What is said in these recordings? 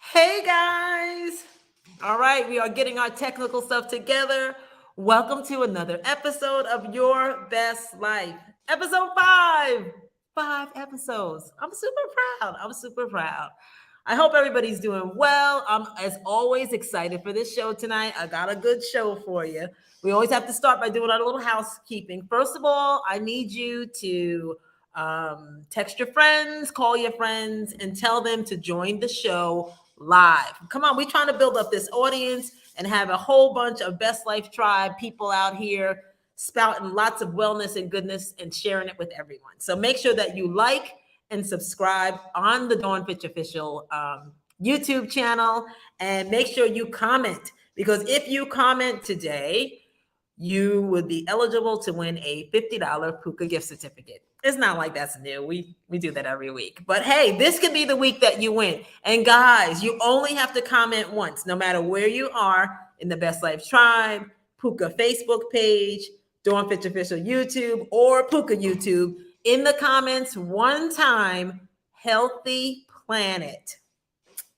Hey guys! All right, we are getting our technical stuff together. Welcome to another episode of Your Best Life. Episode 5. 5 episodes. I'm super proud. I'm super proud. I hope everybody's doing well. I'm, as always, excited for this show tonight. I got a good show for you. We always have to start by doing our little housekeeping. First of all, I need you to text your friends, call your friends, and tell them to join the show live. Come on, we're trying to build up this audience and have a whole bunch of Best Life Tribe people out here spouting lots of wellness and goodness and sharing it with everyone. So make sure that you like and subscribe on the Dawn Fitch Official YouTube channel, and make sure you comment, because if you comment today, you would be eligible to win a $50 Pooka gift certificate. It's not like that's new. We do that every week. But hey, this could be the week that you win. And guys, you only have to comment once, no matter where you are in the Best Life Tribe, Pooka Facebook page, Dawn Fitch Official YouTube, or Pooka YouTube. In the comments one time, Healthy Planet.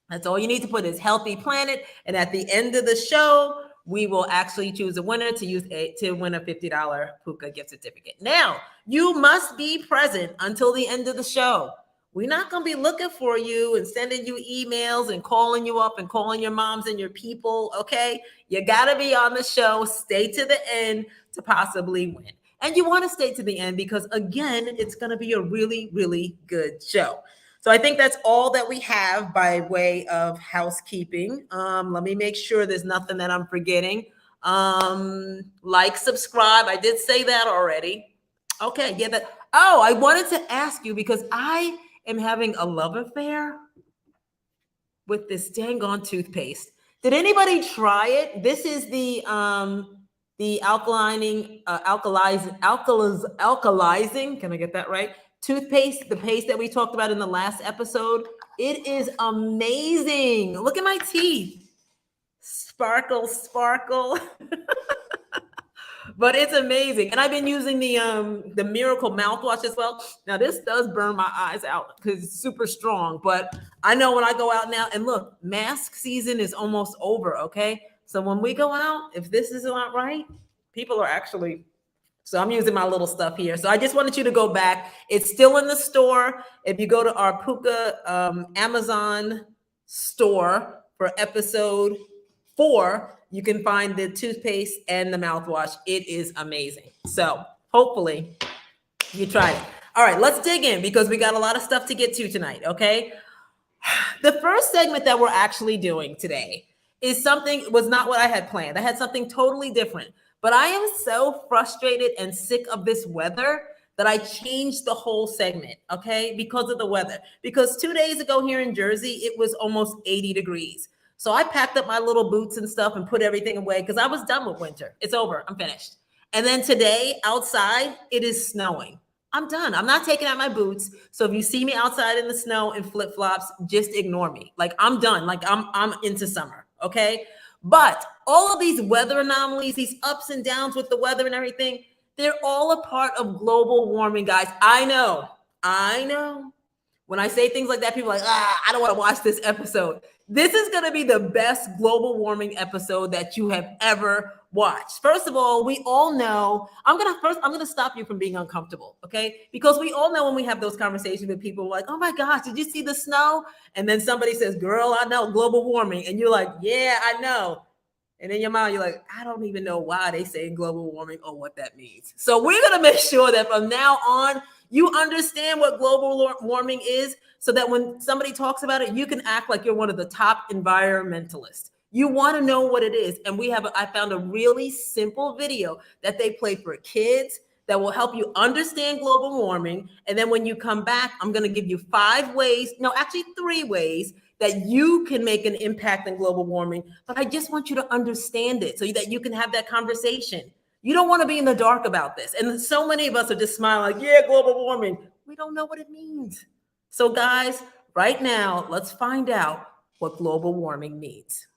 That's all you need to put is Healthy Planet. And at the end of the show, we will actually choose a winner to win a $50 Pooka gift certificate. Now, you must be present until the end of the show. We're not going to be looking for you and sending you emails and calling you up and calling your moms and your people, okay? You got to be on the show. Stay to the end to possibly win. And you want to stay to the end because, again, it's going to be a really, really good show. So I think that's all that we have by way of housekeeping. Let me make sure there's nothing that I'm forgetting. Like, subscribe. I did say that already. Okay, yeah. I wanted to ask you, because I am having a love affair with this dang on toothpaste. Did anybody try it? This is the alkalizing. Can I get that right? Toothpaste, the paste that we talked about in the last episode. It is amazing. Look at my teeth. Sparkle, sparkle. But it's amazing. And I've been using the Miracle mouthwash as well. Now, this does burn my eyes out because it's super strong. But I know when I go out now, and look, mask season is almost over, okay? So when we go out, if this is not right, people are actually... So I'm using my little stuff here. So I just wanted you to go back. It's still in the store. If you go to our Pooka Amazon store for episode 4, you can find the toothpaste and the mouthwash. It is amazing. So hopefully you try it. All right, let's dig in, because we got a lot of stuff to get to tonight, okay? The first segment that we're actually doing today was not what I had planned. I had something totally different. But I am so frustrated and sick of this weather that I changed the whole segment, okay, because of the weather. Because 2 days ago here in Jersey, it was almost 80 degrees. So I packed up my little boots and stuff and put everything away because I was done with winter. It's over. I'm finished. And then today, outside, it is snowing. I'm done. I'm not taking out my boots. So if you see me outside in the snow in flip-flops, just ignore me. Like, I'm done. Like, I'm into summer, okay? But all of these weather anomalies, these ups and downs with the weather and everything, they're all a part of global warming, guys. I know. When I say things like that, people are like, I don't want to watch this episode. This is going to be the best global warming episode that you have ever watched. First of all, we all know, I'm going to stop you from being uncomfortable, okay? Because we all know when we have those conversations with people like, oh my gosh, did you see the snow? And then somebody says, girl, I know global warming. And you're like, yeah, I know. And in your mind, you're like, I don't even know why they say global warming or what that means. So we're going to make sure that from now on, you understand what global warming is, so that when somebody talks about it, you can act like you're one of the top environmentalists. You want to know what it is. And I found a really simple video that they play for kids that will help you understand global warming. And then when you come back, I'm going to give you 3 ways that you can make an impact in global warming. But I just want you to understand it so that you can have that conversation. You don't want to be in the dark about this. And so many of us are just smiling like, yeah, global warming. We don't know what it means. So guys, right now, let's find out what global warming means.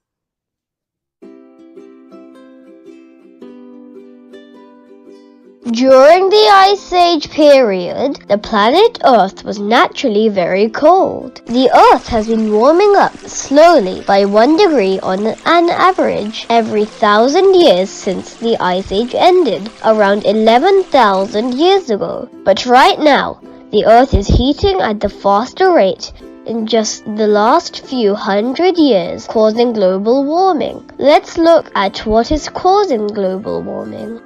During the Ice Age period, the planet Earth was naturally very cold. The Earth has been warming up slowly by 1 degree on an average every 1,000 years since the Ice Age ended, around 11,000 years ago. But right now, the Earth is heating at the faster rate in just the last few hundred years, causing global warming. Let's look at what is causing global warming.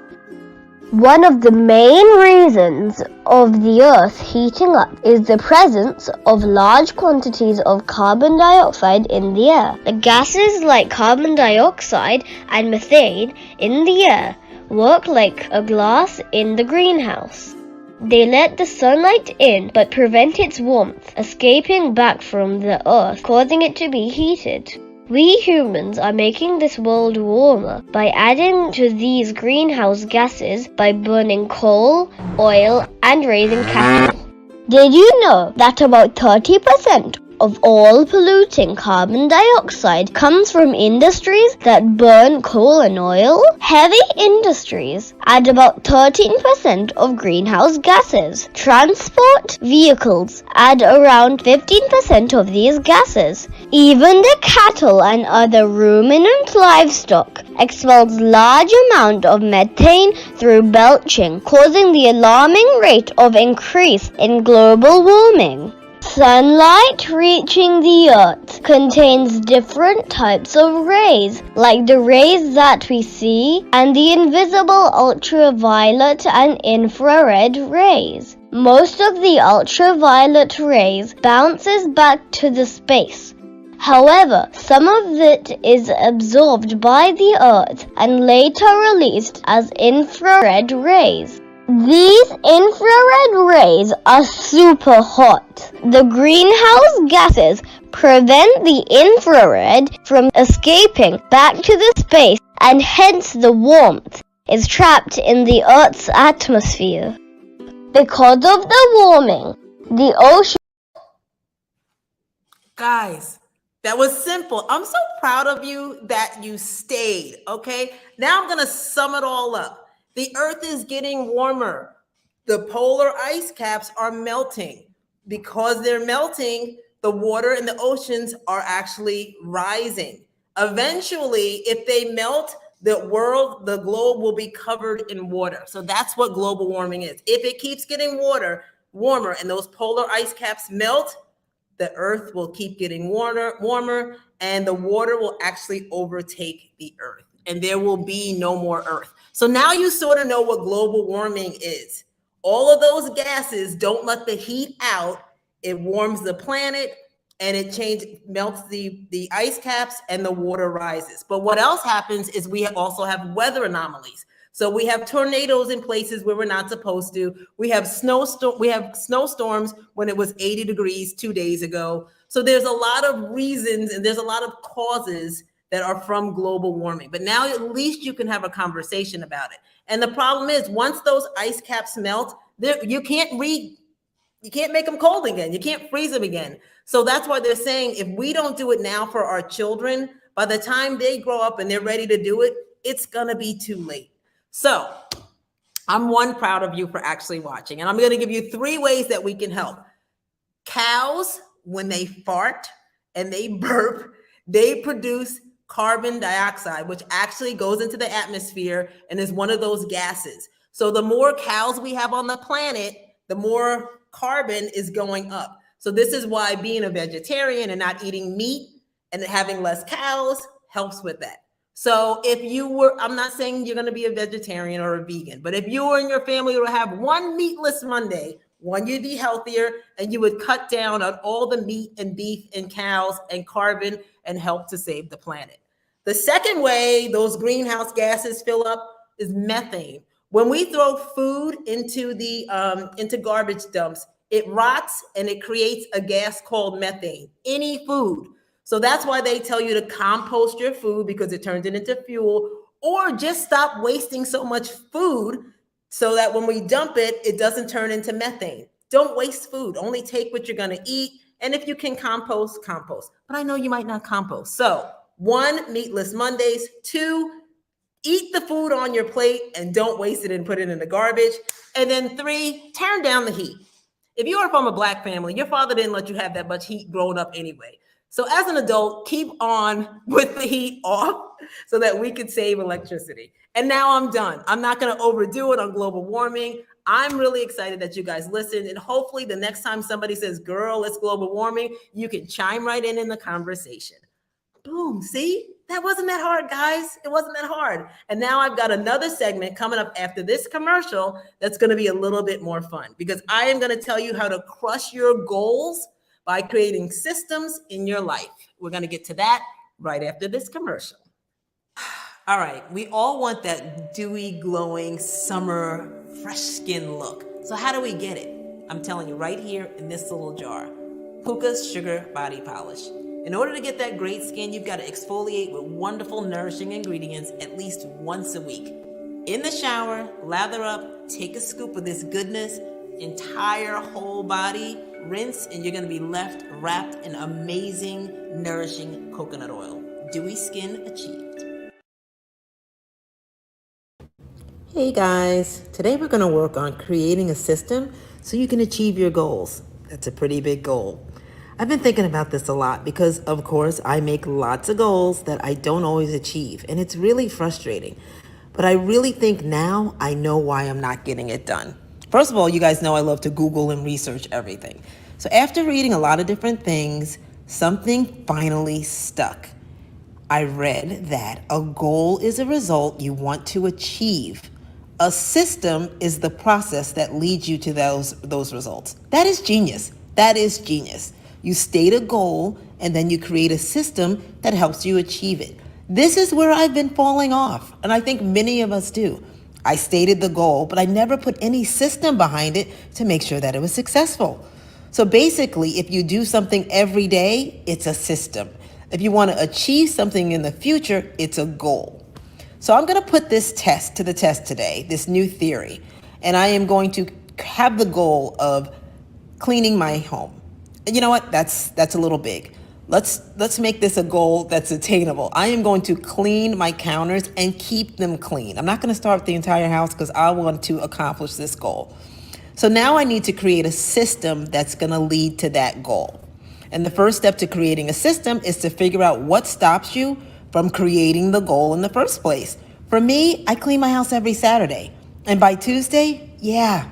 One of the main reasons of the Earth heating up is the presence of large quantities of carbon dioxide in the air. The gases like carbon dioxide and methane in the air work like a glass in the greenhouse. They let the sunlight in but prevent its warmth escaping back from the Earth, causing it to be heated. We humans are making this world warmer by adding to these greenhouse gases by burning coal, oil, and raising cattle. Did you know that about 30% of all polluting carbon dioxide comes from industries that burn coal and oil? Heavy industries add about 13% of greenhouse gases. Transport vehicles add around 15% of these gases. Even the cattle and other ruminant livestock expels large amount of methane through belching, causing the alarming rate of increase in global warming. Sunlight reaching the Earth contains different types of rays, like the rays that we see and the invisible ultraviolet and infrared rays. Most of the ultraviolet rays bounces back to the space. However, some of it is absorbed by the Earth and later released as infrared rays. These infrared rays are super hot. The greenhouse gases prevent the infrared from escaping back to the space, and hence the warmth is trapped in the Earth's atmosphere. Because of the warming, the ocean... Guys, that was simple. I'm so proud of you that you stayed, okay? Now I'm going to sum it all up. The Earth is getting warmer. The polar ice caps are melting. Because they're melting, the water in the oceans are actually rising. Eventually, if they melt, the globe will be covered in water. So that's what global warming is. If it keeps getting warmer, and those polar ice caps melt, the Earth will keep getting warmer, and the water will actually overtake the Earth, and there will be no more Earth. So now you sort of know what global warming is. All of those gases don't let the heat out. It warms the planet, and it melts the ice caps, and the water rises. But what else happens is we also have weather anomalies. So we have tornadoes in places where we're not supposed to. We have snowstorms when it was 80 degrees 2 days ago. So there's a lot of reasons, and there's a lot of causes that are from global warming. But now at least you can have a conversation about it. And the problem is, once those ice caps melt, you can't make them cold again. You can't freeze them again. So that's why they're saying if we don't do it now for our children, by the time they grow up and they're ready to do it, it's gonna be too late. So I'm proud of you for actually watching. And I'm gonna give you 3 ways that we can help. Cows, when they fart and they burp, they produce carbon dioxide, which actually goes into the atmosphere and is one of those gases. So the more cows we have on the planet, the more carbon is going up. So this is why being a vegetarian and not eating meat and having less cows helps with that. So if you were, I'm not saying you're going to be a vegetarian or a vegan, but if you and your family would have one meatless Monday, you'd be healthier, and you would cut down on all the meat and beef and cows and carbon and help to save the planet. The second way those greenhouse gases fill up is methane. When we throw food into garbage dumps, it rots and it creates a gas called methane. Any food. So that's why they tell you to compost your food, because it turns it into fuel, or just stop wasting so much food so that when we dump it, it doesn't turn into methane. Don't waste food. Only take what you're going to eat. And if you can compost. But I know you might not compost. So 1, meatless Mondays. 2, Eat the food on your plate and don't waste it and put it in the garbage. And then 3, turn down the heat. If you are from a Black family, your father didn't let you have that much heat growing up anyway. So as an adult, keep on with the heat off so that we could save electricity. And now I'm done. I'm not going to overdo it on global warming. I'm really excited that you guys listened. And hopefully the next time somebody says, girl, it's global warming, you can chime right in the conversation. Boom. See, that wasn't that hard, guys. It wasn't that hard. And now I've got another segment coming up after this commercial that's going to be a little bit more fun, because I am going to tell you how to crush your goals by creating systems in your life. We're going to get to that right after this commercial. All right, we all want that dewy, glowing, summer, fresh skin look. So how do we get it? I'm telling you right here in this little jar. Pooka's Sugar Body Polish. In order to get that great skin, you've got to exfoliate with wonderful, nourishing ingredients at least once a week. In the shower, lather up, take a scoop of this goodness, entire whole body, rinse, and you're going to be left wrapped in amazing, nourishing coconut oil. Dewy skin achieved. Hey guys, today we're going to work on creating a system so you can achieve your goals. That's a pretty big goal. I've been thinking about this a lot because, of course, I make lots of goals that I don't always achieve, and it's really frustrating. But I really think now I know why I'm not getting it done. First of all, you guys know I love to Google and research everything. So after reading a lot of different things, something finally stuck. I read that a goal is a result you want to achieve. A system is the process that leads you to those results. That is genius. That is genius. You state a goal and then you create a system that helps you achieve it. This is where I've been falling off, and I think many of us do. I stated the goal, but I never put any system behind it to make sure that it was successful. So basically, if you do something every day, it's a system. If you want to achieve something in the future, it's a goal. So I'm going to put this test to the test today, this new theory, and I am going to have the goal of cleaning my home. And you know what? That's a little big. Let's make this a goal that's attainable. I am going to clean my counters and keep them clean. I'm not going to start with the entire house because I want to accomplish this goal. So now I need to create a system that's going to lead to that goal. And the first step to creating a system is to figure out what stops you from creating the goal in the first place. For me, I clean my house every Saturday. And by Tuesday, yeah.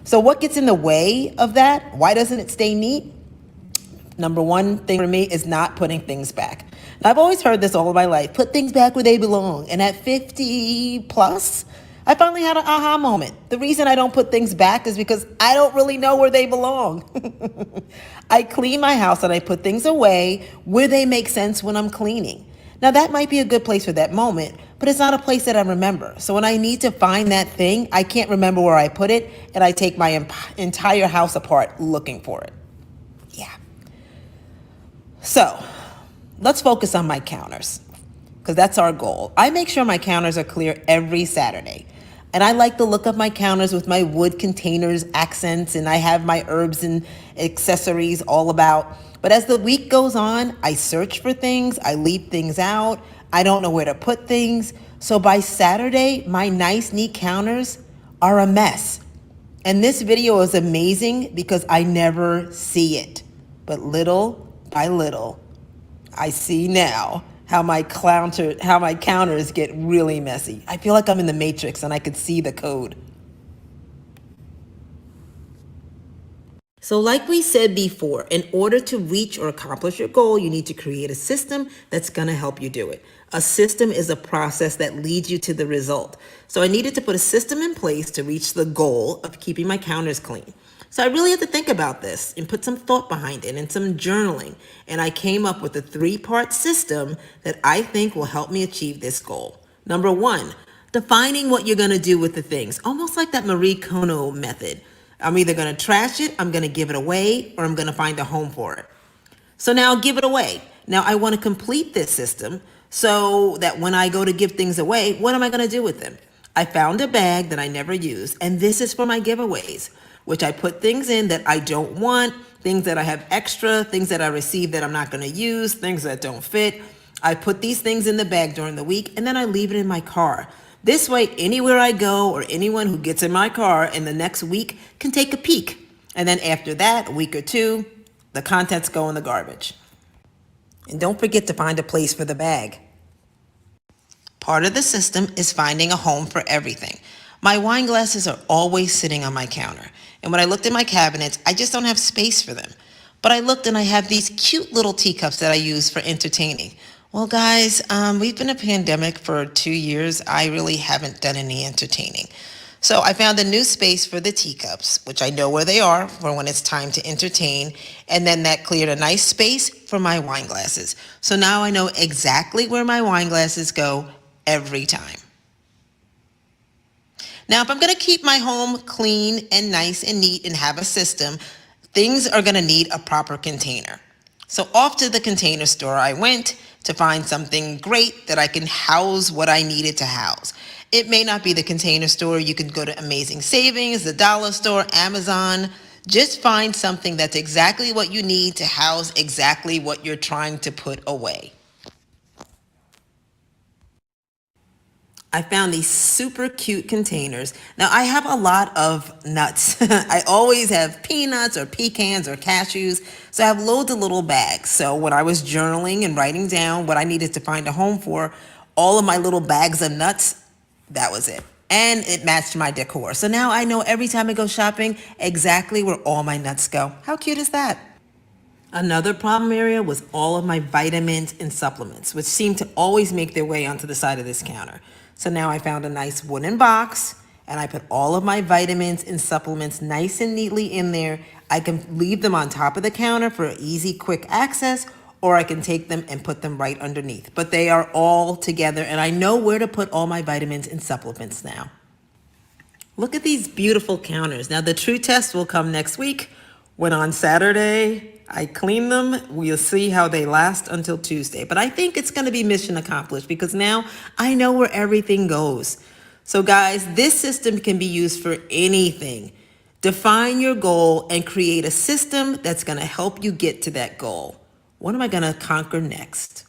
So what gets in the way of that? Why doesn't it stay neat? Number one thing for me is not putting things back. And I've always heard this all of my life, put things back where they belong. And at 50 plus, I finally had an aha moment. The reason I don't put things back is because I don't really know where they belong. I clean my house and I put things away where they make sense when I'm cleaning. Now that might be a good place for that moment, but it's not a place that I remember. So when I need to find that thing, I can't remember where I put it, and I take my entire house apart looking for it. Yeah. So let's focus on my counters, because that's our goal. I make sure my counters are clear every Saturday. And I like the look of my counters with my wood containers, accents, and I have my herbs and accessories all about. But as the week goes on, I search for things, I leave things out, I don't know where to put things. So by Saturday, my nice, neat counters are a mess. And this video is amazing because I never see it. But little by little, I see now how my counters get really messy. I feel like I'm in the Matrix and I could see the code. So like we said before, in order to reach or accomplish your goal, you need to create a system that's going to help you do it. A system is a process that leads you to the result. So I needed to put a system in place to reach the goal of keeping my counters clean. So I really had to think about this and put some thought behind it and some journaling. And I came up with a 3-part system that I think will help me achieve this goal. Number 1, defining what you're going to do with the things, almost like that Marie Kondo method. I'm either going to trash it, I'm going to give it away, or I'm going to find a home for it. So now give it away. Now I want to complete this system so that when I go to give things away, what am I going to do with them? I found a bag that I never used, and this is for my giveaways, which I put things in that I don't want, things that I have extra, things that I receive that I'm not going to use, things that don't fit. I put these things in the bag during the week and then I leave it in my car. This way, anywhere I go or anyone who gets in my car in the next week can take a peek. And then after that, a week or two, the contents go in the garbage. And don't forget to find a place for the bag. Part of the system is finding a home for everything. My wine glasses are always sitting on my counter. And when I looked in my cabinets, I just don't have space for them. But I looked and I have these cute little teacups that I use for entertaining. Well, guys, we've been in a pandemic for 2 years. I really haven't done any entertaining. So I found a new space for the teacups, which I know where they are for when it's time to entertain. And then that cleared a nice space for my wine glasses. So now I know exactly where my wine glasses go every time. Now, if I'm going to keep my home clean and nice and neat and have a system, things are going to need a proper container. So off to the container store I went to find something great that I can house what I needed to house. It may not be the container store. You can go to Amazing Savings, the dollar store, Amazon. Just find something that's exactly what you need to house exactly what you're trying to put away. I found these super cute containers. Now, I have a lot of nuts. I always have peanuts or pecans or cashews. So I have loads of little bags. So when I was journaling and writing down what I needed to find a home for, all of my little bags of nuts, that was it. And it matched my decor. So now I know every time I go shopping exactly where all my nuts go. How cute is that? Another problem area was all of my vitamins and supplements, which seem to always make their way onto the side of this counter. So now I found a nice wooden box and I put all of my vitamins and supplements nice and neatly in there. I can leave them on top of the counter for easy, quick access, or I can take them and put them right underneath. But they are all together and I know where to put all my vitamins and supplements now. Look at these beautiful counters. Now the true test will come next week when on Saturday I clean them. We'll see how they last until Tuesday. But I think it's going to be mission accomplished because now I know where everything goes. So guys, this system can be used for anything. Define your goal and create a system that's going to help you get to that goal. What am I going to conquer next?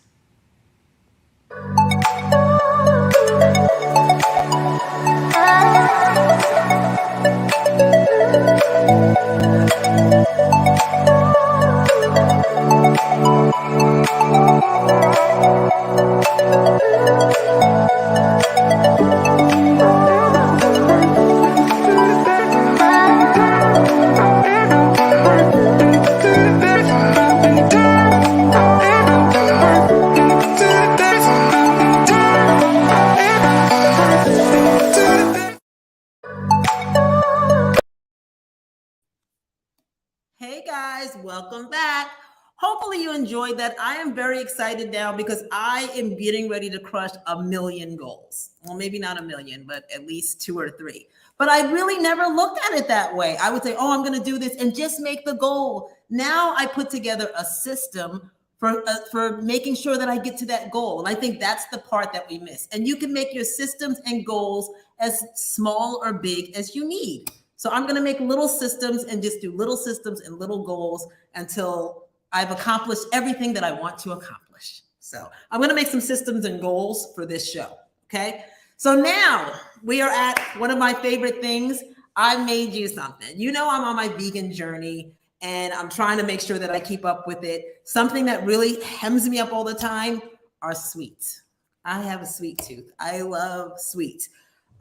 Hey guys, welcome back. Hopefully you enjoyed that. I am very excited now because I am getting ready to crush 1,000,000 goals. Well, maybe not 1,000,000, but at least 2 or 3. But I really never looked at it that way. I would say, oh, I'm going to do this and just make the goal. Now I put together a system for making sure that I get to that goal. And I think that's the part that we miss. And you can make your systems and goals as small or big as you need. So I'm going to make little systems and just do little systems and little goals until I've accomplished everything that I want to accomplish. So I'm going to make some systems and goals for this show. Okay. So now we are at one of my favorite things. I made you something. You know, I'm on my vegan journey and I'm trying to make sure that I keep up with it. Something that really hems me up all the time are sweets. I have a sweet tooth. I love sweets.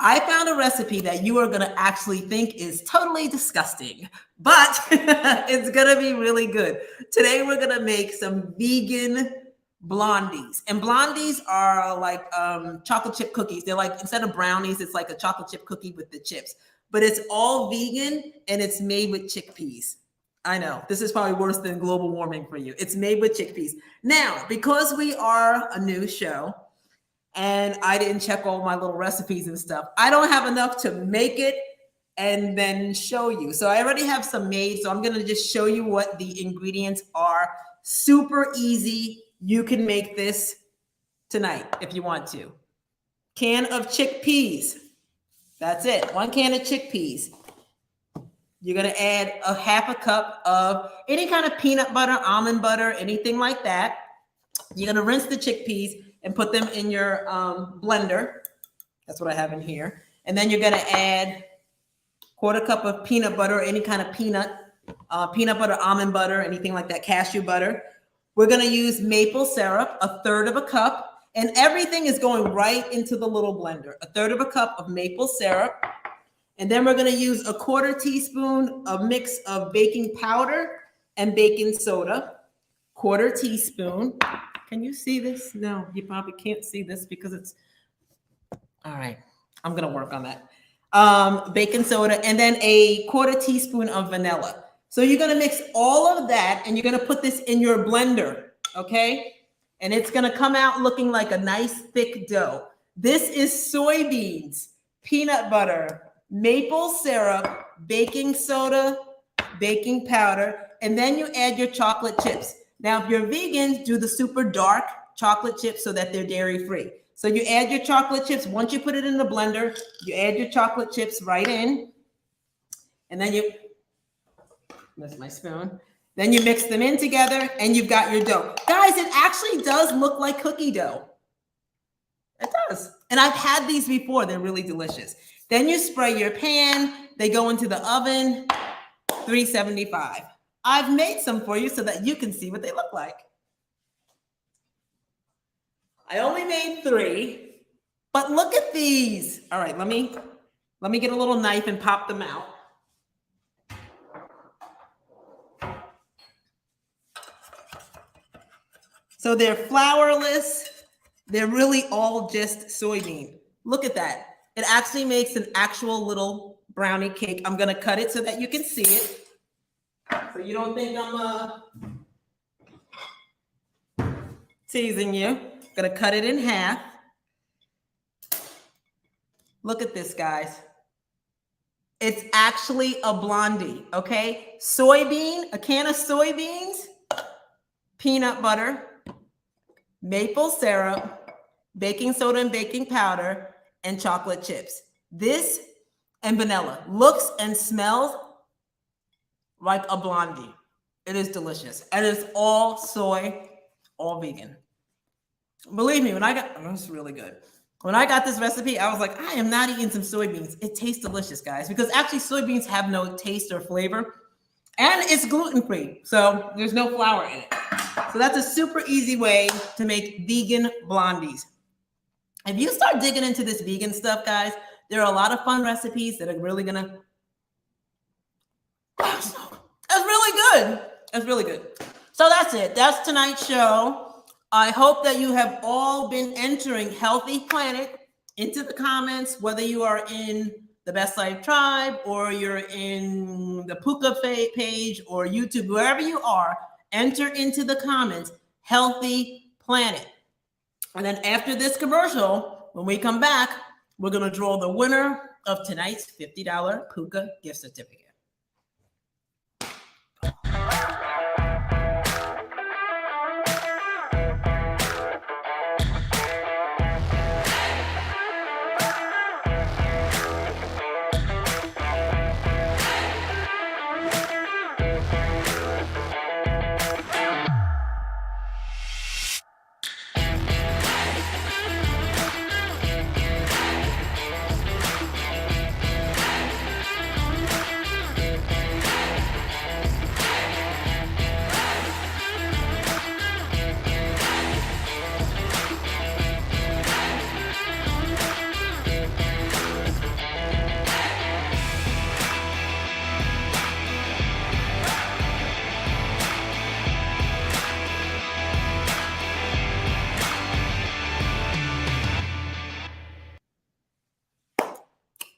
I found a recipe that you are going to actually think is totally disgusting, but it's going to be really good. Today, we're going to make some vegan blondies. And blondies are like chocolate chip cookies. They're like, instead of brownies, it's like a chocolate chip cookie with the chips. But it's all vegan and it's made with chickpeas. I know, this is probably worse than global warming for you. It's made with chickpeas. Now, because we are a new show, and I didn't check all my little recipes and stuff, I don't have enough to make it and then show you. So I already have some made. So I'm going to just show you what the ingredients are. Super easy. You can make this tonight if you want to. Can of chickpeas. That's it. 1 can of chickpeas. You're going to add a 1/2 cup of any kind of peanut butter, almond butter, anything like that. You're gonna rinse the chickpeas and put them in your blender. That's what I have in here. And then you're gonna add quarter cup of peanut butter, or any kind of peanut butter, almond butter, anything like that, cashew butter. We're gonna use maple syrup, 1/3 of a cup, and everything is going right into the little blender. 1/3 of a cup of maple syrup. And then we're gonna use a 1/4 teaspoon of mix of baking powder and baking soda. 1/4 teaspoon. Can you see this? No, you probably can't see this because it's, all right, I'm gonna work on that. Baking soda, and then a 1/4 teaspoon of vanilla. So you're gonna mix all of that and you're gonna put this in your blender, okay? And it's gonna come out looking like a nice thick dough. This is soybeans, peanut butter, maple syrup, baking soda, baking powder, and then you add your chocolate chips. Now, if you're vegans, do the super dark chocolate chips so that they're dairy free. So you add your chocolate chips. Once you put it in the blender, you add your chocolate chips right in. And then you, that's my spoon. Then you mix them in together and you've got your dough. Guys, it actually does look like cookie dough. It does. And I've had these before. They're really delicious. Then you spray your pan. They go into the oven, 375. I've made some for you so that you can see what they look like. I only made 3, but look at these. All right, let me get a little knife and pop them out. So they're flourless. They're really all just soybean. Look at that. It actually makes an actual little brownie cake. I'm gonna cut it so that you can see it. So you don't think I'm teasing you. I'm gonna cut it in half. Look at this, guys. It's actually a blondie, okay? Soybean, a can of soybeans, peanut butter, maple syrup, baking soda and baking powder, and chocolate chips. This and vanilla looks and smells like a blondie. It is delicious. And it's all soy, all vegan. Believe me, when I got, oh, it's really good. When I got this recipe, I was like, I am not eating some soybeans. It tastes delicious, guys, because actually soybeans have no taste or flavor, and it's gluten-free, so there's no flour in it. So that's a super easy way to make vegan blondies. If you start digging into this vegan stuff, guys, there are a lot of fun recipes that are really gonna, it's really good. It's really good. So that's it. That's tonight's show. I hope that you have all been entering Healthy Planet into the comments, whether you are in the Best Life Tribe or you're in the Pooka page or YouTube, wherever you are, enter into the comments, Healthy Planet. And then after this commercial, when we come back, we're going to draw the winner of tonight's $50 Pooka gift certificate.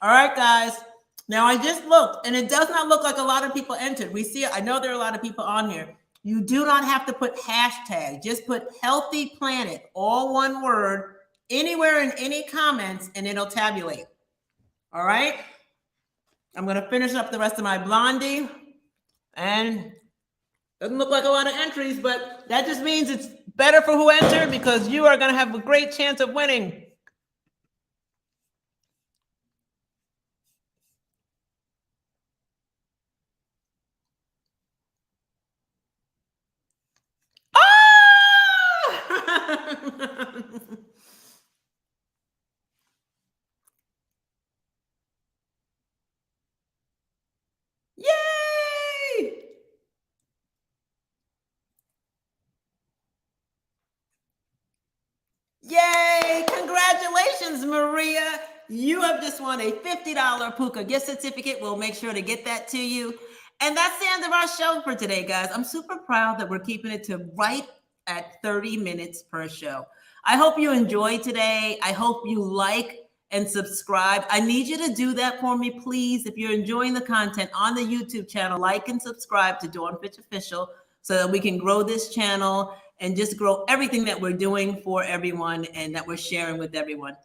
All right, guys. Now I just looked, and it does not look like a lot of people entered. We see it. I know there are a lot of people on here. You do not have to put hashtag. Just put Healthy Planet, all one word, anywhere in any comments, and it'll tabulate. All right? I'm going to finish up the rest of my blondie. And doesn't look like a lot of entries, but that just means it's better for who entered, because you are going to have a great chance of winning. Yay! Yay! Congratulations, Maria. You have just won a $50 Pooka gift certificate. We'll make sure to get that to you. And that's the end of our show for today, guys. I'm super proud that we're keeping it to right at 30 minutes per show. I hope you enjoyed today. I hope you like and subscribe. I need you to do that for me, please. If you're enjoying the content on the YouTube channel, like and subscribe to Dawn Fitch Official so that we can grow this channel and just grow everything that we're doing for everyone and that we're sharing with everyone.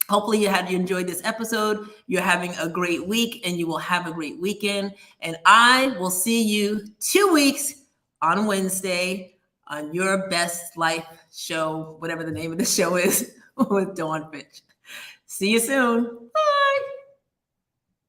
Hopefully you enjoyed this episode. You're having a great week and you will have a great weekend. And I will see you 2 weeks on Wednesday on Your Best Life show, whatever the name of the show is, with Dawn Fitch. See you soon.